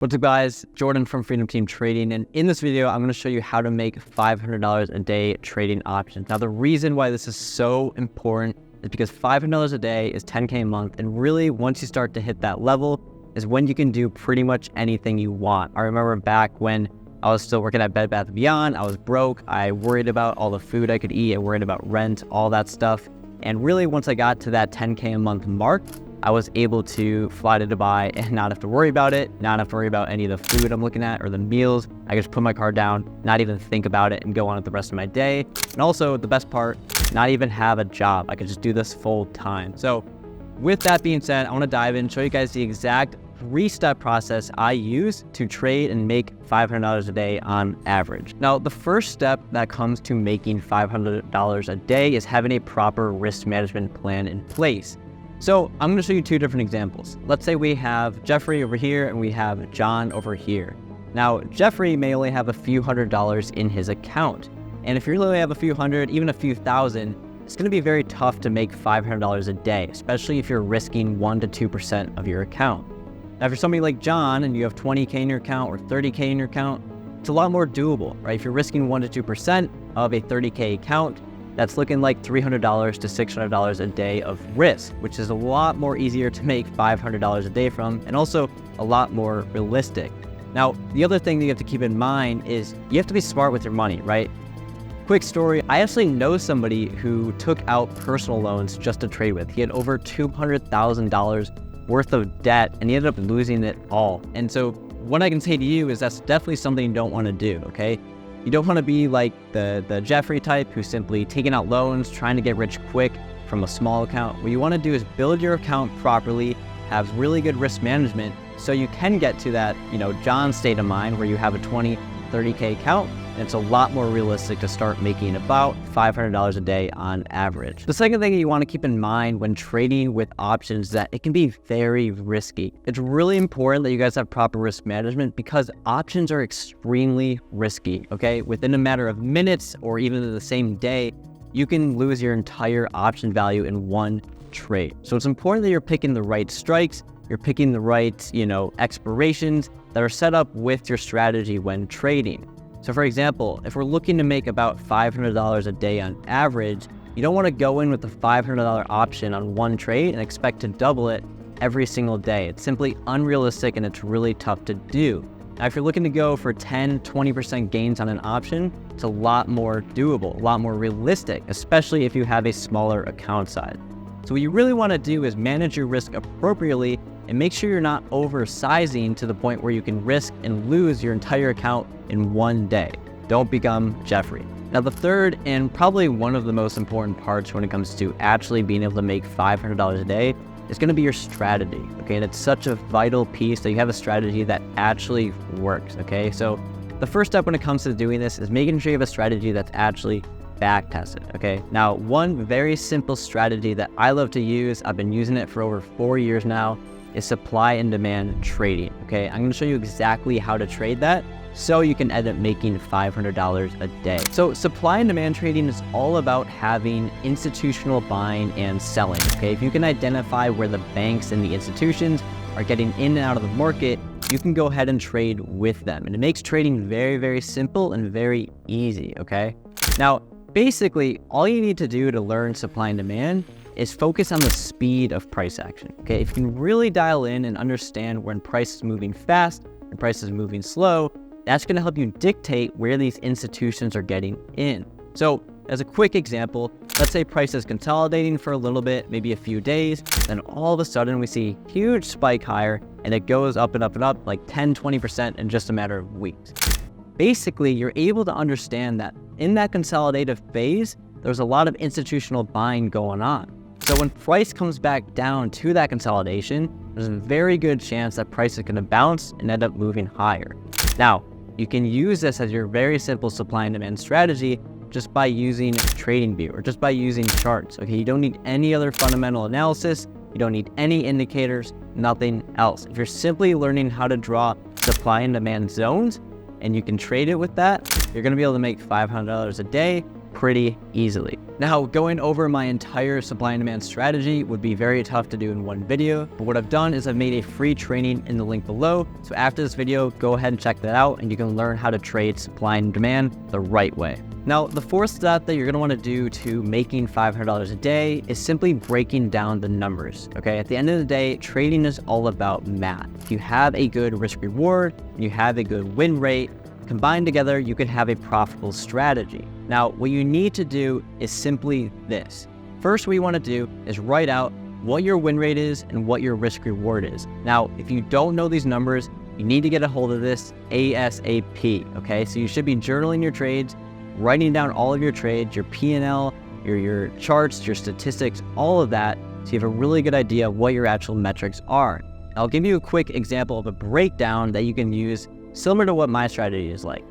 What's up guys, Jordan from Freedom Team Trading, and in this video I'm going to show you how to make $500 a day trading options. Now the reason why this is so important is because $500 a day is $10K a month, and really once you start to hit that level is when you can do pretty much anything you want. I remember back when I was still working at Bed Bath & Beyond, I was broke, I worried about all the food I could eat, I worried about rent, all that stuff, and really once I got to that 10K a month mark, I was able to fly to Dubai and not have to worry about it, not have to worry about any of the food I'm looking at or the meals. I could just put my car down, not even think about it, and go on with the rest of my day. And also, the best part, not even have a job. I could just do this full time. So with that being said, I want to dive in and show you guys the exact 3-step process I use to trade and make $500 a day on average. Now, the first step that comes to making $500 a day is having a proper risk management plan in place. So I'm going to show you two different examples. Let's say we have Jeffrey over here and we have John over here. Now, Jeffrey may only have a few $100s in his account. And if you only have a few hundred, even a few thousand, it's going to be very tough to make $500 a day, especially if you're risking 1 to 2% of your account. Now, for somebody like John and you have 20K in your account or 30K in your account, it's a lot more doable, right? If you're risking 1 to 2% of a 30K account, that's looking like $300 to $600 a day of risk, which is a lot more easier to make $500 a day from, and also a lot more realistic. Now, the other thing that you have to keep in mind is you have to be smart with your money, right? Quick story, I actually know somebody who took out personal loans just to trade with. He had over $200,000 worth of debt, and he ended up losing it all. And so what I can say to you is that's definitely something you don't want to do, okay? You don't want to be like the Jeffrey type who's simply taking out loans, trying to get rich quick from a small account. What you want to do is build your account properly, have really good risk management, so you can get to that, John's state of mind where you have a 20, 30K account, and it's a lot more realistic to start making about $500 a day on average. The second thing that you want to keep in mind when trading with options is that it can be very risky. It's really important that you guys have proper risk management because options are extremely risky, okay? Within a matter of minutes or even in the same day, you can lose your entire option value in one trade. So it's important that you're picking the right strikes, you're picking the right, expirations that are set up with your strategy when trading. So for example, if we're looking to make about $500 a day on average, you don't want to go in with a $500 option on one trade and expect to double it every single day. It's simply unrealistic and it's really tough to do. Now, if you're looking to go for 10, 20% gains on an option, it's a lot more doable, a lot more realistic, especially if you have a smaller account size. So what you really want to do is manage your risk appropriately and make sure you're not oversizing to the point where you can risk and lose your entire account in one day. Don't become Jeffrey. Now, the third and probably one of the most important parts when it comes to actually being able to make $500 a day is going to be your strategy, okay? And it's such a vital piece that you have a strategy that actually works, okay? So the first step when it comes to doing this is making sure you have a strategy that's actually back tested, okay? Now, one very simple strategy that I love to use, I've been using it for over 4 years now, is supply and demand trading, okay? I'm gonna show you exactly how to trade that so you can end up making $500 a day. So supply and demand trading is all about having institutional buying and selling, okay? If you can identify where the banks and the institutions are getting in and out of the market, you can go ahead and trade with them. And it makes trading very, very simple and very easy, okay? Now, basically, all you need to do to learn supply and demand is focus on the speed of price action, okay? If you can really dial in and understand when price is moving fast and price is moving slow, that's gonna help you dictate where these institutions are getting in. So as a quick example, let's say price is consolidating for a little bit, maybe a few days, then all of a sudden we see a huge spike higher and it goes up and up and up like 10, 20% in just a matter of weeks. Basically, you're able to understand that in that consolidative phase, there's a lot of institutional buying going on. So when price comes back down to that consolidation, there's a very good chance that price is going to bounce and end up moving higher. Now, you can use this as your very simple supply and demand strategy just by using TradingView or just by using charts, okay? You don't need any other fundamental analysis. You don't need any indicators, nothing else. If you're simply learning how to draw supply and demand zones and you can trade it with that, you're going to be able to make $500 a day pretty easily. Now, going over my entire supply and demand strategy would be very tough to do in one video, but what I've done is I've made a free training in the link below. So after this video, go ahead and check that out and you can learn how to trade supply and demand the right way. Now, the fourth step that you're going to want to do to making $500 a day is simply breaking down the numbers, okay? At the end of the day, trading is all about math. If you have a good risk reward, and you have a good win rate, combined together, you could have a profitable strategy. Now, what you need to do is simply this. First, what you want to do is write out what your win rate is and what your risk reward is. Now, if you don't know these numbers, you need to get a hold of this ASAP, okay? So you should be journaling your trades, writing down all of your trades, your P&L, your charts, your statistics, all of that, so you have a really good idea of what your actual metrics are. I'll give you a quick example of a breakdown that you can use similar to what my strategy is like.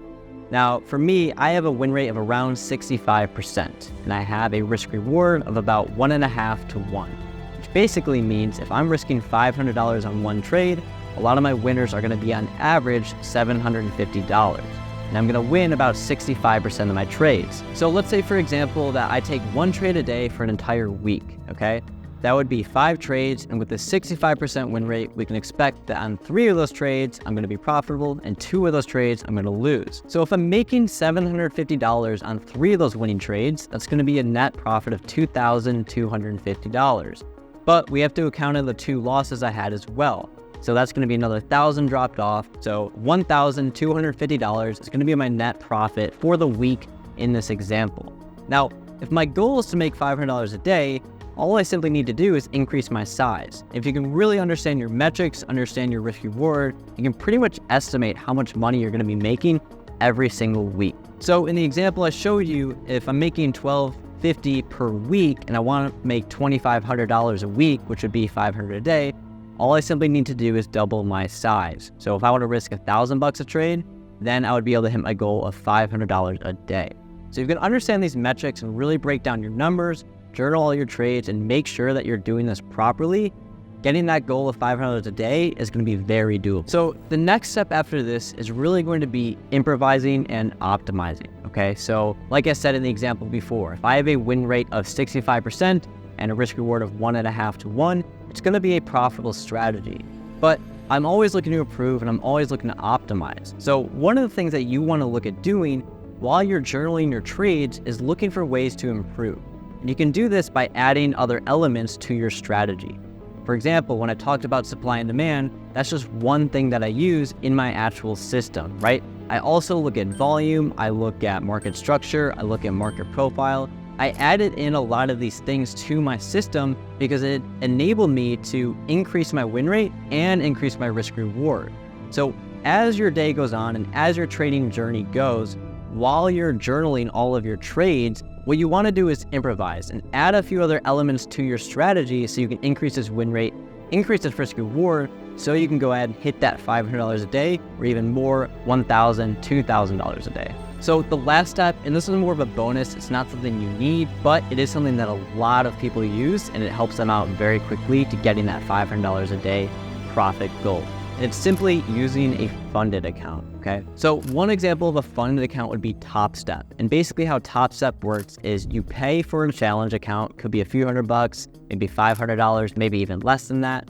Now, for me, I have a win rate of around 65%, and I have a risk reward of about 1.5 to 1, which basically means if I'm risking $500 on one trade, a lot of my winners are going to be on average $750. And I'm going to win about 65% of my trades. So let's say, for example, that I take one trade a day for an entire week, okay? That would be 5 trades, and with a 65% win rate, we can expect that on 3 of those trades, I'm going to be profitable, and 2 of those trades, I'm going to lose. So if I'm making $750 on 3 of those winning trades, that's going to be a net profit of $2,250. But we have to account for the 2 losses I had as well. So that's going to be another $1,000 dropped off. So $1,250 is going to be my net profit for the week in this example. Now, if my goal is to make $500 a day, all I simply need to do is increase my size. If you can really understand your metrics, understand your risk reward, you can pretty much estimate how much money you're going to be making every single week. So in the example I showed you, if I'm making $1,250 per week and I want to make $2,500 a week, which would be $500 a day, all I simply need to do is double my size. So if I want to risk $1,000 a trade, then I would be able to hit my goal of $500 a day. So you can understand these metrics and really break down your numbers, journal all your trades, and make sure that you're doing this properly. Getting that goal of $500 a day is going to be very doable. So the next step after this is really going to be improvising and optimizing, okay? So like I said in the example before, if I have a win rate of 65% and a risk reward of 1.5 to 1, it's going to be a profitable strategy. But I'm always looking to improve and I'm always looking to optimize. So one of the things that you want to look at doing while you're journaling your trades is looking for ways to improve. And you can do this by adding other elements to your strategy. For example, when I talked about supply and demand, that's just one thing that I use in my actual system, right? I also look at volume, I look at market structure, I look at market profile. I added in a lot of these things to my system because it enabled me to increase my win rate and increase my risk reward. So as your day goes on and as your trading journey goes, while you're journaling all of your trades, what you want to do is improvise and add a few other elements to your strategy so you can increase this win rate, increase this risk reward, so you can go ahead and hit that $500 a day or even more, $1,000, $2,000 a day. So the last step, and this is more of a bonus, it's not something you need, but it is something that a lot of people use and it helps them out very quickly to getting that $500 a day profit goal. And it's simply using a funded account, okay? So one example of a funded account would be TopStep. And basically how TopStep works is you pay for a challenge account, could be a few $100, maybe $500, maybe even less than that.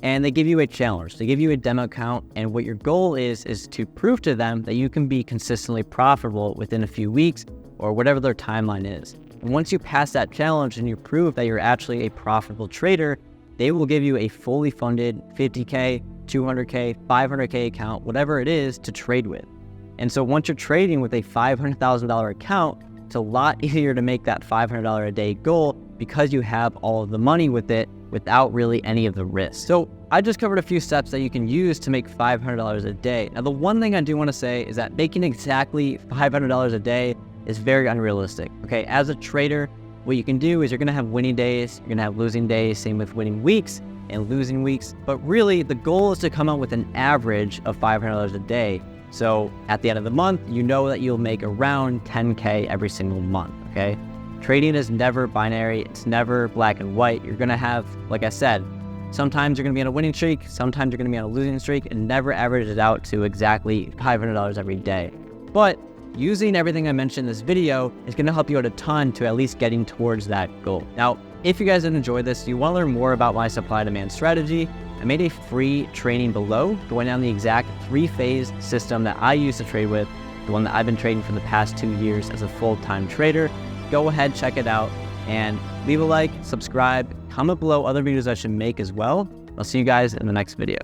And they give you a challenge. They give you a demo account, and what your goal is to prove to them that you can be consistently profitable within a few weeks or whatever their timeline is. And once you pass that challenge and you prove that you're actually a profitable trader, they will give you a fully funded $50K, $200K, $500K account, whatever it is to trade with. And so once you're trading with a $500,000 account, it's a lot easier to make that $500 a day goal because you have all of the money with it without really any of the risk. So I just covered a few steps that you can use to make $500 a day. Now, the one thing I do want to say is that making exactly $500 a day is very unrealistic. Okay, as a trader, what you can do is you're going to have winning days, you're going to have losing days, same with winning weeks and losing weeks. But really, the goal is to come out with an average of $500 a day. So at the end of the month, you know that you'll make around 10K every single month, okay? Trading is never binary. It's never black and white. You're going to have, like I said, sometimes you're going to be on a winning streak, sometimes you're going to be on a losing streak, and never average it out to exactly $500 every day. But using everything I mentioned in this video is going to help you out a ton to at least getting towards that goal. Now, if you guys did enjoy this, you want to learn more about my supply demand strategy, I made a free training below going down the exact 3-phase system that I use to trade with, the one that I've been trading for the past 2 years as a full-time trader. Go ahead, check it out, and leave a like, subscribe, comment below other videos I should make as well. I'll see you guys in the next video.